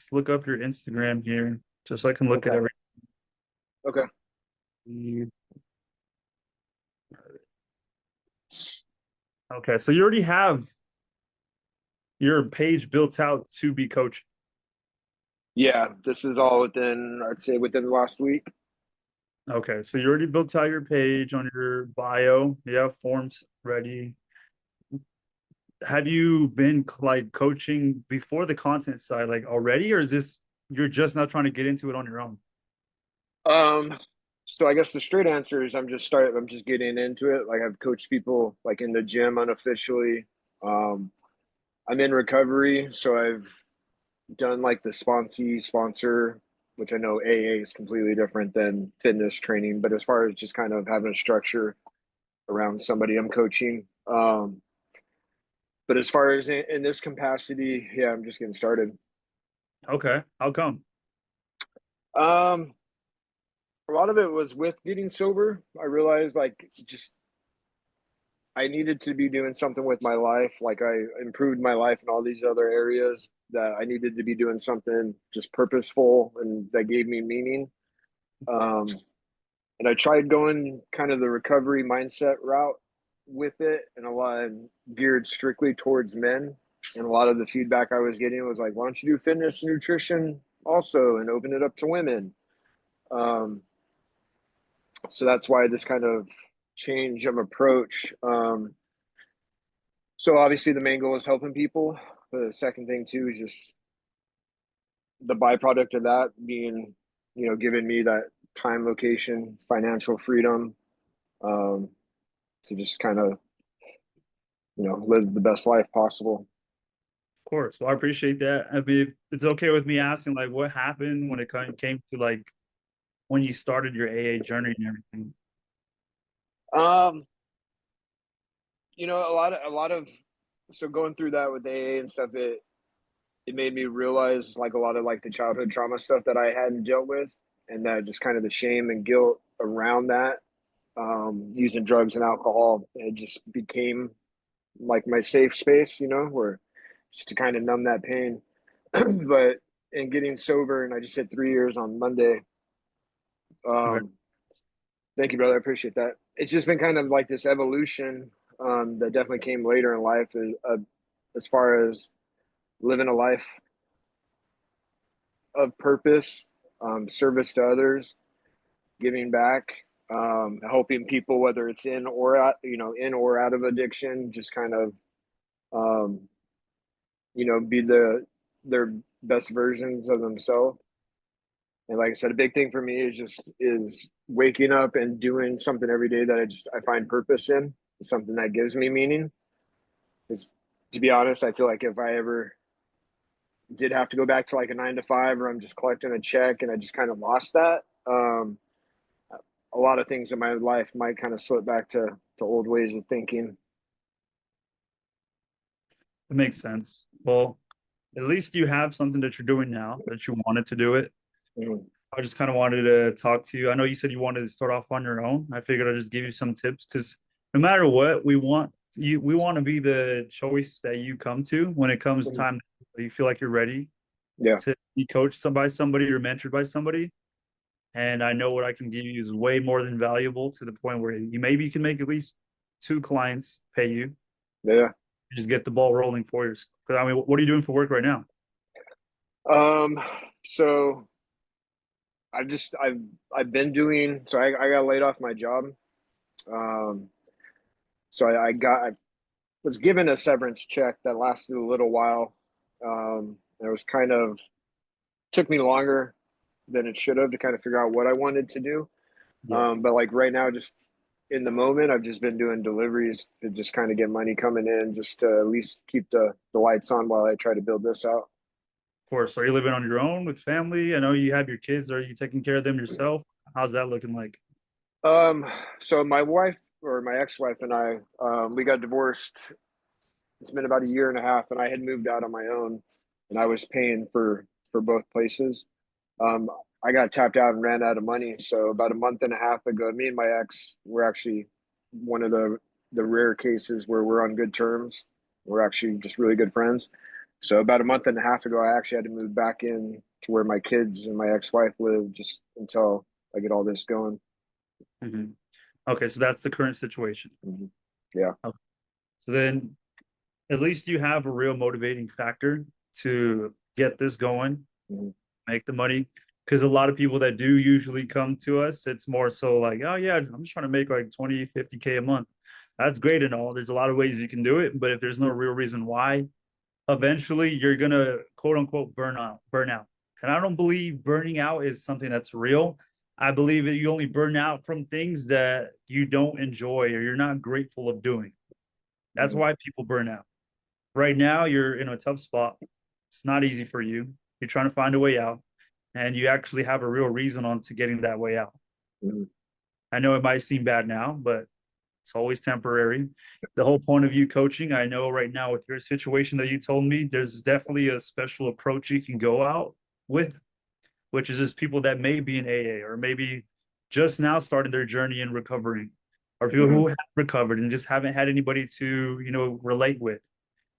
just look up your Instagram here, just so I can look at Okay. Okay. everything. Okay, so you already have your page built out to be coaching. Yeah, this is all within, I'd say within the last week. Okay, so you already built out your page on your bio. You have forms ready. Have you been like coaching before the content side like already, or is this you're just not trying to get into it on your own? Um, so I guess the straight answer is I'm just getting into it. Like I've coached people like in the gym unofficially. Um, I'm in recovery, so I've done like the sponsor, which I know AA is completely different than fitness training, but as far as just kind of having a structure around somebody I'm coaching. But as far as in this capacity, yeah, I'm just getting started. Okay, how come? Um, a lot of it was with getting sober. I realized like just I needed to be doing something with my life. Like I improved my life in all these other areas that I needed to be doing something just purposeful and that gave me meaning. Um, and I tried going kind of the recovery mindset route with it and a lot geared strictly towards men. And a lot of the feedback I was getting was like, why don't you do fitness and nutrition also and open it up to women? Um, so that's why this kind of change of approach. So obviously the main goal is helping people. The second thing too is just the byproduct of that being, giving me that time, location, financial freedom, um, to just kind of, live the best life possible. Of course. Well, I appreciate that. I mean, it's okay with me asking like what happened when it came to like when you started your AA journey and everything. Um, a lot of so going through that with AA and stuff, it made me realize like a lot of like the childhood trauma stuff that I hadn't dealt with, and that just kind of the shame and guilt around that, using drugs and alcohol. It just became like my safe space, where just to kind of numb that pain. But in getting sober, and I just hit 3 years on Monday. Okay. Um, Thank you, brother. I appreciate that. It's just been kind of like this evolution, that definitely came later in life, as far as living a life of purpose, service to others, giving back, helping people, whether it's in or out of addiction, just kind of, um, be their best versions of themselves. And like I said, a big thing for me is waking up and doing something every day that I find purpose in, something that gives me meaning. Because to be honest, I feel like if I ever did have to go back to like a 9 to 5, or I'm just collecting a check and I just kind of lost that, a lot of things in my life might kind of slip back to old ways of thinking. It makes sense. Well, at least you have something that you're doing now that you wanted to do it. Mhm. I just kind of wanted to talk to you. I know you said you wanted to start off on your own. I figured I'd just give you some tips because no matter what, we want to be the choice that you come to when it comes Mhm. time you feel like you're ready Yeah, to be coached by somebody or mentored by somebody. And I know what I can give you is way more than valuable to the point where you can make at least two clients pay you. yeah. Just get the ball rolling for you. Because I mean, what are you doing for work right now? Um, so I've been doing so I got laid off my job. Um, so I was given a severance check that lasted a little while. It was kind of took me longer than it should have to kind of figure out what I wanted to do. Yeah. But like right now, just in the moment, I've just been doing deliveries to just kind of get money coming in, just to at least keep the lights on while I try to build this out. Of course. Are you living on your own with family? I know you have your kids. Are you taking care of them yourself? How's that looking like? Um, so my wife or my ex-wife and I, we got divorced. It's been about a year and a half, and I had moved out on my own, and I was paying for both places. Um, I got tapped out and ran out of money. So about a month and a half ago, me and my ex were actually one of the rare cases where we're on good terms. We're actually just really good friends. So about a month and a half ago, I actually had to move back in to where my kids and my ex-wife live just until I get all this going. Mhm. Okay, so that's the current situation. Mhm. Yeah. Okay. So then at least you have a real motivating factor to get this going, Mhm. make the money. Because a lot of people that do usually come to us, it's more so like, oh yeah, I'm just trying to make like 20, 50K a month. That's great and all. There's a lot of ways you can do it, but if there's no real reason why, eventually you're gonna quote unquote burn out. And I don't believe burning out is something that's real. I believe that you only burn out from things that you don't enjoy or you're not grateful of doing. That's Mhm. why people burn out. Right now, you're in a tough spot. It's not easy for you. You're trying to find a way out, and you actually have a real reason on to getting that way out. Mhm. I know it might seem bad now, but it's always temporary. The whole point of you coaching, I know right now with your situation that you told me, there's definitely a special approach you can go out with, which is just people that may be in AA or maybe just now starting their journey in recovery, or people Mhm. who have recovered and just haven't had anybody to, relate with.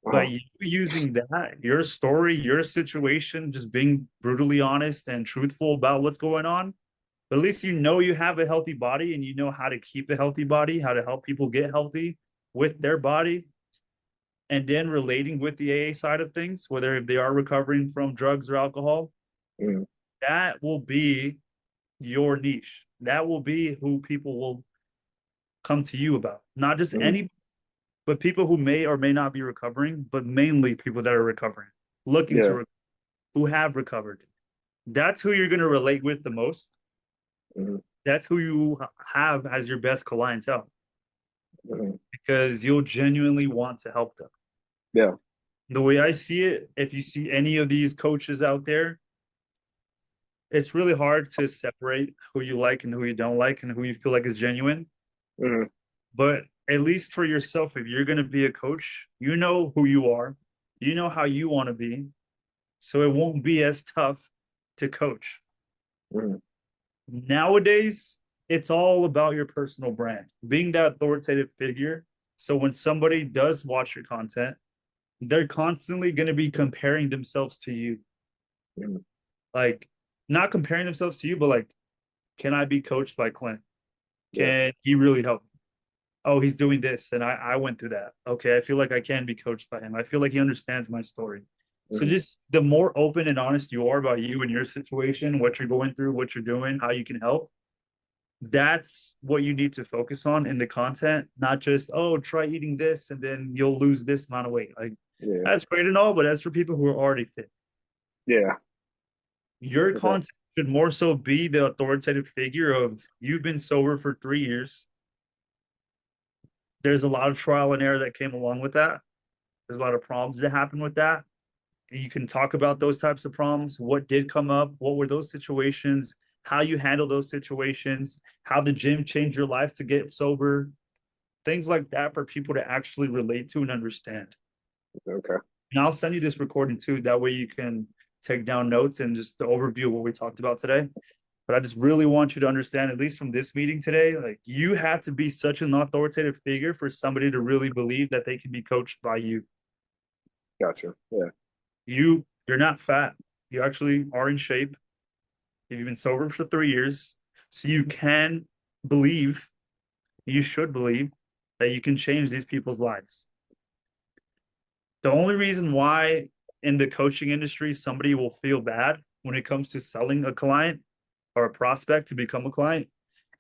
Uh-huh. But you using that, your story, your situation, just being brutally honest and truthful about what's going on, at least you know you have a healthy body and you know how to keep a healthy body, how to help people get healthy with their body, and then relating with the AA side of things, whether if they are recovering from drugs or alcohol, Mhm. that will be your niche. That will be who people will come to you about. Not just Mhm. any, but people who may or may not be recovering, but mainly people that are recovering, looking to Yeah. who have recovered. That's who you're going to relate with the most. Mhm. That's who you have as your best clientele Mhm. because you'll genuinely want to help them. Yeah. The way I see it, if you see any of these coaches out there, it's really hard to separate who you like and who you don't like and who you feel like is genuine. Mhm. But at least for yourself, if you're going to be a coach, you know who you are, you know how you want to be. So it won't be as tough to coach. Mhm. Nowadays, it's all about your personal brand, being that authoritative figure. So when somebody does watch your content, they're constantly going to be comparing themselves to you. Mhm. Like, not comparing themselves to you, but like, can I be coached by Clint? Yeah. Can he really help me? Oh, he's doing this, and I went through that. Okay, I feel like I can be coached by him. I feel like he understands my story. So Mhm. just the more open and honest you are about you and your situation, what you're going through, what you're doing, how you can help, that's what you need to focus on in the content, not just, oh, try eating this and then you'll lose this amount of weight. Like Yeah. that's great and all, but that's for people who are already fit. Yeah. Your Okay. content should more so be the authoritative figure of you've been sober for 3 years. There's a lot of trial and error that came along with that. There's a lot of problems that happen with that. And you can talk about those types of problems. What did come up? What were those situations? How you handle those situations? How the gym changed your life to get sober? Things like that for people to actually relate to and understand. Okay. And I'll send you this recording too. That way you can take down notes and just the overview of what we talked about today. But I just really want you to understand, at least from this meeting today, like you have to be such an authoritative figure for somebody to really believe that they can be coached by you. Gotcha. Yeah. You're not fat. You actually are in shape. You've been sober for 3 years. So you can believe, you should believe that you can change these people's lives. The only reason why in the coaching industry somebody will feel bad when it comes to selling a client or a prospect to become a client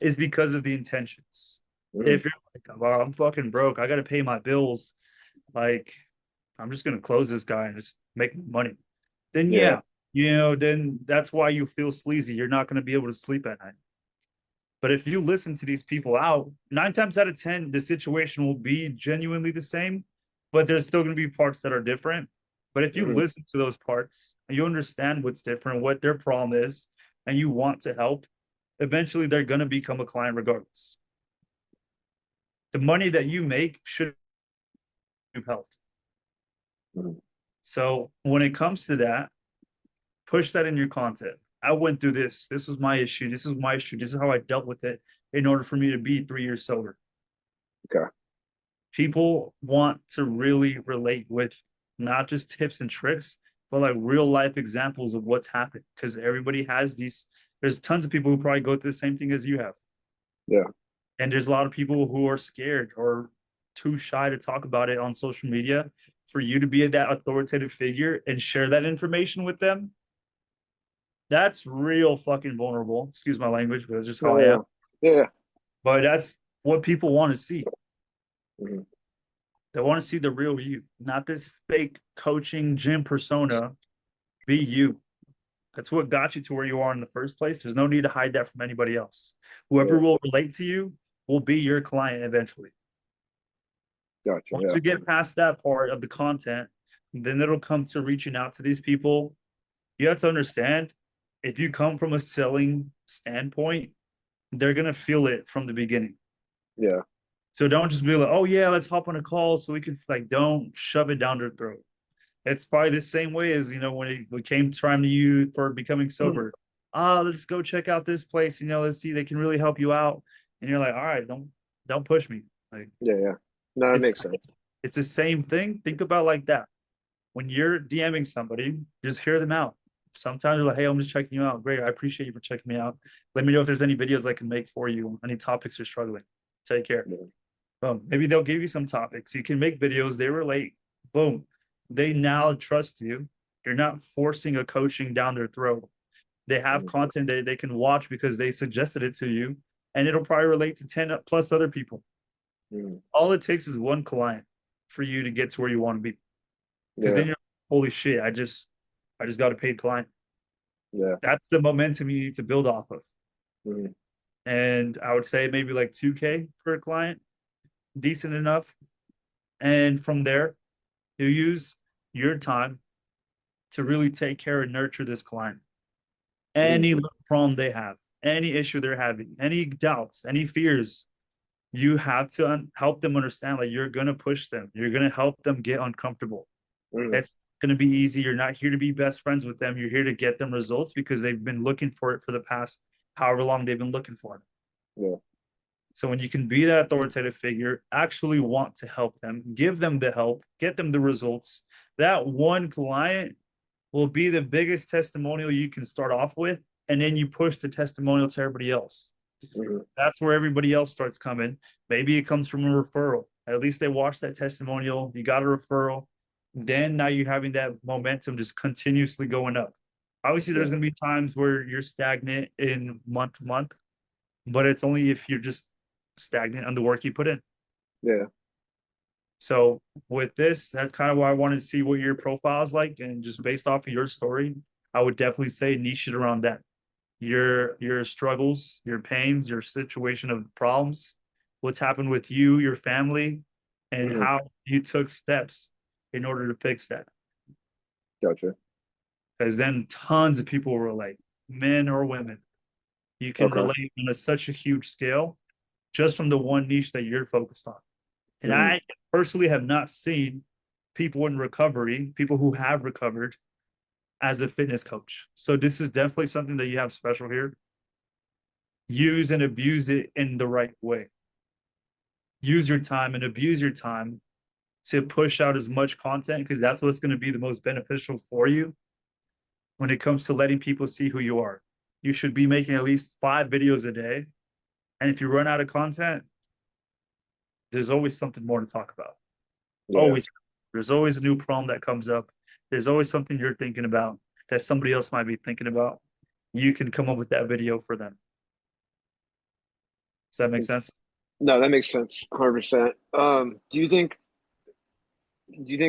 is because of the intentions. Mhm. If you're like, well, I'm fucking broke, I got to pay my bills, like I'm just gonna close this guy and just make money. Then Yeah. yeah, then that's why you feel sleazy. You're not gonna be able to sleep at night. But if you listen to these people out, 9 times out of 10, the situation will be genuinely the same, but there's still going to be parts that are different. But if you Mhm. listen to those parts and you understand what's different, what their problem is, and you want to help, eventually they're going to become a client regardless. The money that you make should have helped. Mhm. So when it comes to that, push that in your content. I went through this. This was my issue. This is my issue. This is how I dealt with it in order for me to be 3 years sober. Okay. People want to really relate with. not just tips and tricks, but like real life examples of what's happened. Because everybody has these, there's tons of people who probably go through the same thing as you have. Yeah. And there's a lot of people who are scared or too shy to talk about it on social media. For you to be that authoritative figure and share that information with them, that's real fucking vulnerable. Excuse my language, but it's just how I am. Yeah. Yeah. But that's what people want to see. Mm-hmm. They want to see the real you, not this fake coaching gym persona. Be you. That's what got you to where you are in the first place. There's no need to hide that from anybody else. Whoever Yeah. will relate to you will be your client eventually. Gotcha. Once Yeah. you get past that part of the content, then it'll come to reaching out to these people. You have to understand, if you come from a selling standpoint, they're going to feel it from the beginning. Yeah. So don't just be like, oh, yeah, let's hop on a call so we can, like, don't shove it down their throat. It's probably the same way as, when it came time to you for becoming sober. Let's go check out this place. Let's see, they can really help you out. And you're like, all right, don't push me. Like, Yeah. Yeah. No, that it's makes sense. it's the same thing. Think about it like that. When you're DMing somebody, just hear them out. Sometimes you're like, hey, I'm just checking you out. Great. I appreciate you for checking me out. Let me know if there's any videos I can make for you, any topics you're struggling. Take care. Yeah. Boom. Maybe they'll give you some topics. You can make videos. They relate. Boom. They now trust you. You're not forcing a coaching down their throat. They have Mm-hmm. content that they can watch because they suggested it to you, and it'll probably relate to 10 plus other people. Mm-hmm. All it takes is one client for you to get to where you want to be. Because Yeah. then you're like, holy shit, I just got a paid client. Yeah. That's the momentum you need to build off of. Mm-hmm. And I would say maybe like 2K per client, decent enough. And from there, you use your time to really take care and nurture this client. Mm-hmm. Any little problem they have, any issue they're having, any doubts, any fears, you have to help them understand, like, you're going to push them. You're going to help them get uncomfortable. Mm-hmm. It's going to be easy. You're not here to be best friends with them. You're here to get them results because they've been looking for it for the past however long they've been looking for it. Yeah. So when you can be that authoritative figure, actually want to help them, give them the help, get them the results, that one client will be the biggest testimonial you can start off with. And then you push the testimonial to everybody else. Mm-hmm. That's where everybody else starts coming. Maybe it comes from a referral. At least they watched that testimonial. You got a referral. Then now you're having that momentum just continuously going up. Obviously, there's Yeah. going to be times where you're stagnant in month to month, but it's only if you're just stagnant on the work you put in. Yeah. So with this, that's kind of why I wanted to see what your profile is like. And just based off of your story, I would definitely say niche it around that. Your struggles, your pains, your situation of problems, what's happened with you, your family, and Mm-hmm. how you took steps in order to fix that. Gotcha. Because then tons of people will relate, men or women. You can Okay. relate on such a huge scale just from the one niche that you're focused on. And Mm-hmm. I personally have not seen people in recovery, people who have recovered, as a fitness coach. So this is definitely something that you have special here. Use and abuse it in the right way. Use your time and abuse your time to push out as much content, because that's what's going to be the most beneficial for you when it comes to letting people see who you are. You should be making at least 5 videos a day. And if you run out of content, there's always something more to talk about. Yeah. Always. There's always a new problem that comes up. There's always something you're thinking about that somebody else might be thinking about. You can come up with that video for them. Does that make sense? No, that makes sense. 100%. Do you think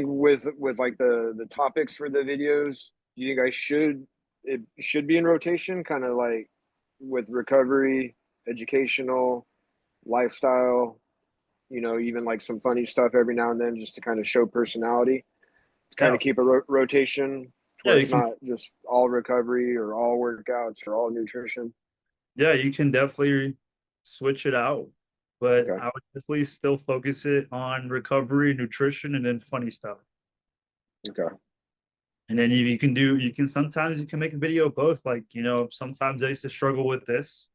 with like the topics for the videos, do you think it should be in rotation, kind of like with recovery, educational, lifestyle, even like some funny stuff every now and then, just to kind of show personality, to kind Yeah. of keep a rotation to Yeah, where you it's can. not just all recovery or all workouts or all nutrition. Yeah, you can definitely switch it out, but Okay. I would definitely still focus it on recovery, nutrition, and then funny stuff. Okay. And then you can sometimes you can make a video of both. Like, sometimes I used to struggle with this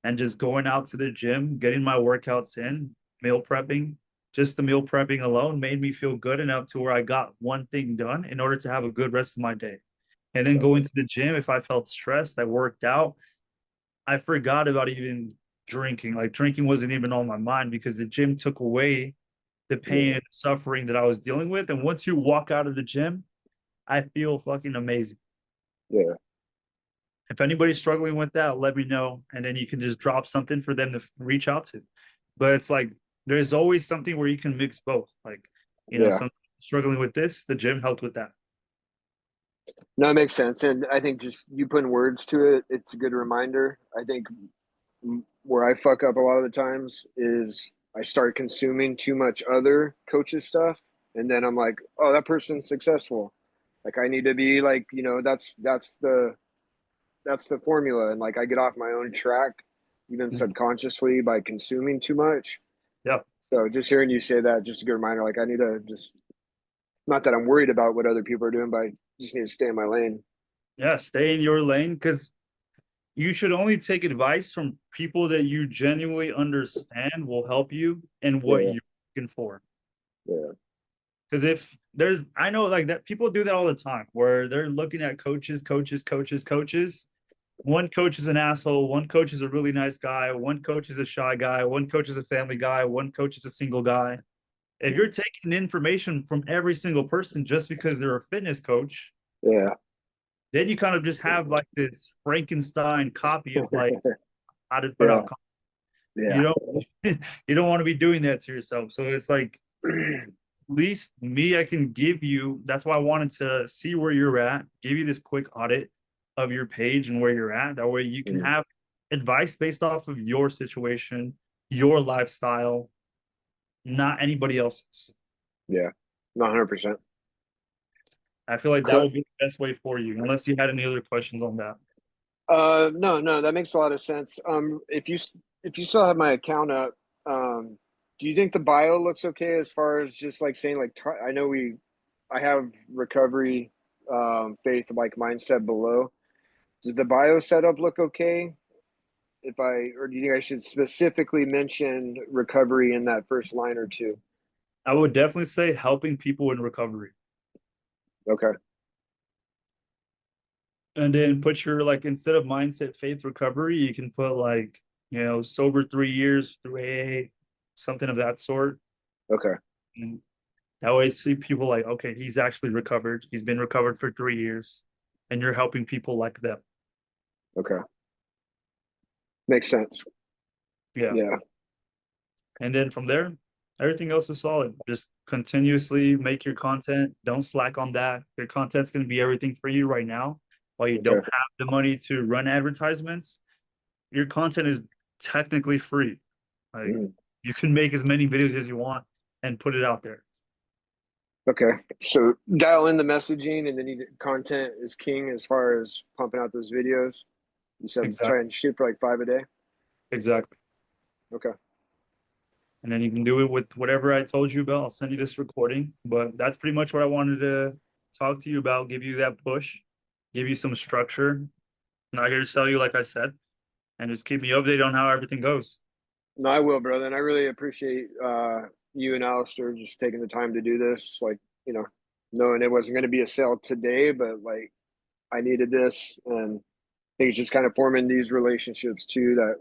and just going out to the gym, getting my workouts in, meal prepping, just the meal prepping alone made me feel good enough to where I got one thing done in order to have a good rest of my day. And then going to the gym, if I felt stressed, I worked out, I forgot about even drinking. Like drinking wasn't even on my mind because the gym took away the pain Yeah. and suffering that I was dealing with. And once you walk out of the gym, I feel fucking amazing. Yeah. If anybody's struggling with that, let me know. And then you can just drop something for them to reach out to. But it's like there's always something where you can mix both. Like, Yeah. some struggling with this, the gym helped with that. No, it makes sense. And I think just you putting words to it, it's a good reminder. I think where I fuck up a lot of the times is I start consuming too much other coaches stuff, and then I'm like, oh, that person's successful. Like I need to be like, that's the formula, and like I get off my own track, even subconsciously by consuming too much. Yep. So just hearing you say that, just a good reminder. Like I need to just not that I'm worried about what other people are doing, but I just need to stay in my lane. Yeah. Stay in your lane because you should only take advice from people that you genuinely understand will help you and what Yeah, you're looking for. yeah, Because if there's, I know like that people do that all the time where they're looking at coaches, coaches, coaches, coaches. One coach is an asshole. One coach is a really nice guy. One coach is a shy guy. One coach is a family guy. One coach is a single guy. If you're taking information from every single person just because they're a fitness coach, yeah, then you kind of just have like this Frankenstein copy of like how to put yeah, out. You yeah, don't you don't want to be doing that to yourself. So it's like least me, I can give you. That's why I wanted to see where you're at, give you this quick audit of your page and where you're at. That way you can have advice based off of your situation, your lifestyle, not anybody else's. yeah. Not 100%. I feel like that Cool. would be the best way for you, unless you had any other questions on that. No, no, that makes a lot of sense. If you still have my account up, do you think the bio looks okay as far as just like saying like I know I have recovery, faith like mindset below. Does the bio setup look okay? Or do you think I should specifically mention recovery in that first line or two? I would definitely say helping people in recovery. Okay. And then put your like instead of mindset, faith, recovery, you can put like, sober 3 years through AA, something of that sort. Okay. And that way, see people like, okay, he's actually recovered. He's been recovered for 3 years, and you're helping people like them. Okay. Makes sense. Yeah. Yeah. And then from there, everything else is solid. Just continuously make your content. Don't slack on that. Your content's going to be everything for you right now. While you don't Okay. have the money to run advertisements, your content is technically free. Like Mhm. you can make as many videos as you want and put it out there. Okay. So dial in the messaging and then content is king as far as pumping out those videos. You said try Exactly. and shoot for like 5 a day. Exactly. Okay. And then you can do it with whatever I told you about. I'll send you this recording. But that's pretty much what I wanted to talk to you about, give you that push, give you some structure. Not here to sell you, like I said, and just keep me updated on how everything goes. No, I will, brother. And I really appreciate you and Alistair just taking the time to do this. Like, knowing it wasn't going to be a sale today, but like I needed this. And I think it's just kind of forming these relationships too that,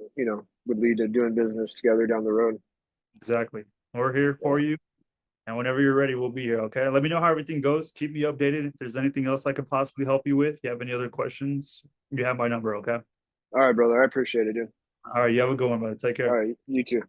would lead to doing business together down the road. Exactly. We're here Yeah. for you. And whenever you're ready, we'll be here. Okay. Let me know how everything goes. Keep me updated. If there's anything else I could possibly help you with, you have any other questions, you have my number. Okay. All right, brother. I appreciate it, dude. All right. You have a good one, brother. Take All care. right. You too.